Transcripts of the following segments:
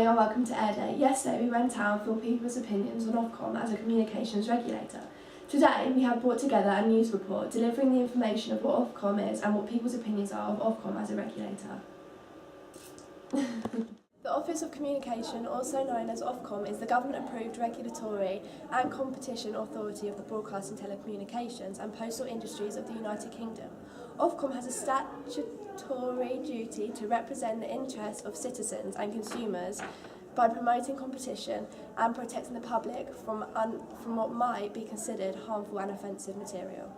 morning and welcome to Airday. Yesterday we went out for people's opinions on Ofcom as a communications regulator. Today we have brought together a news report delivering the information of what Ofcom is and what people's opinions are of Ofcom as a regulator. The Office of Communication, also known as Ofcom, is the government-approved regulatory and competition authority of the broadcasting, telecommunications and postal industries of the United Kingdom. Ofcom has a statutory duty to represent the interests of citizens and consumers by promoting competition and protecting the public from what might be considered harmful and offensive material.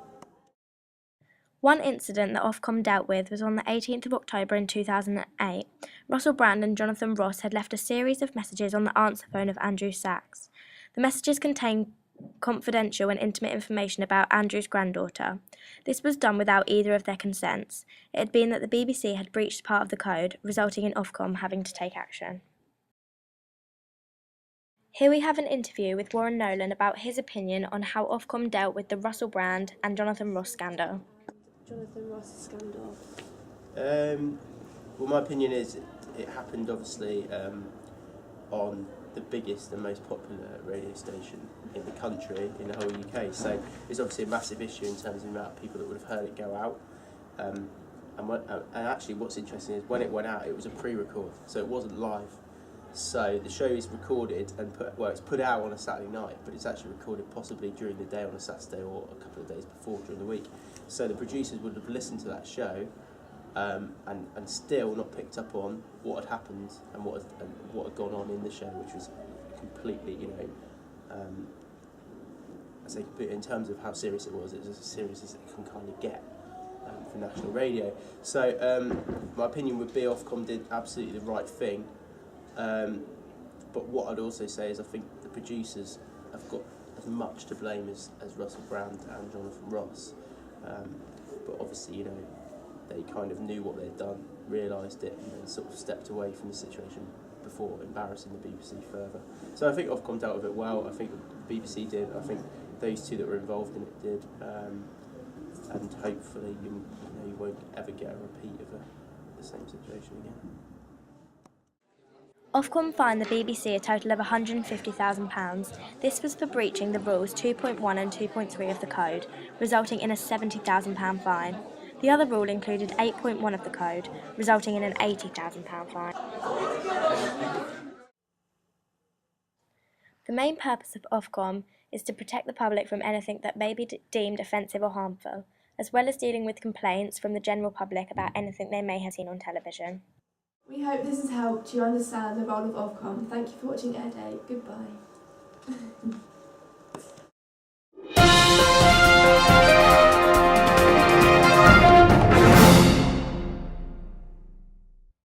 One incident that Ofcom dealt with was on the 18th of October in 2008. Russell Brand and Jonathan Ross had left a series of messages on the answer phone of Andrew Sachs. The messages contained confidential and intimate information about Andrew's granddaughter. This was done without either of their consents. It had been that the BBC had breached part of the code, resulting in Ofcom having to take action. Here we have an interview with Warren Nolan about his opinion on how Ofcom dealt with the Russell Brand and Jonathan Ross scandal. Jonathan Ross scandal. Well, my opinion is it happened obviously on the biggest and most popular radio station in the country, in the whole UK. So it's obviously a massive issue in terms of the amount of people that would have heard it go out. And actually, what's interesting is when it went out, it was a pre-record, so it wasn't live. So the show is recorded and it's put out on a Saturday night, but it's actually recorded possibly during the day on a Saturday or a couple of days before during the week. So the producers would have listened to that show and still not picked up on what had happened and what had gone on in the show, which was completely, I say completely in terms of how serious it was as serious as it can kind of get for national radio. So my opinion would be Ofcom did absolutely the right thing. But what I'd also say is I think the producers have got as much to blame as Russell Brand and Jonathan Ross. But obviously, they kind of knew what they'd done, realised it, and then sort of stepped away from the situation before embarrassing the BBC further. So I think Ofcom dealt with it well. I think the BBC did. I think those two that were involved in it did. And hopefully, you won't ever get a repeat of the same situation again. Ofcom fined the BBC a total of £150,000. This was for breaching the rules 2.1 and 2.3 of the code, resulting in a £70,000 fine. The other rule included 8.1 of the code, resulting in an £80,000 fine. The main purpose of Ofcom is to protect the public from anything that may be deemed offensive or harmful, as well as dealing with complaints from the general public about anything they may have seen on television. We hope this has helped you understand the role of Ofcom. Thank you for watching Airday. Goodbye.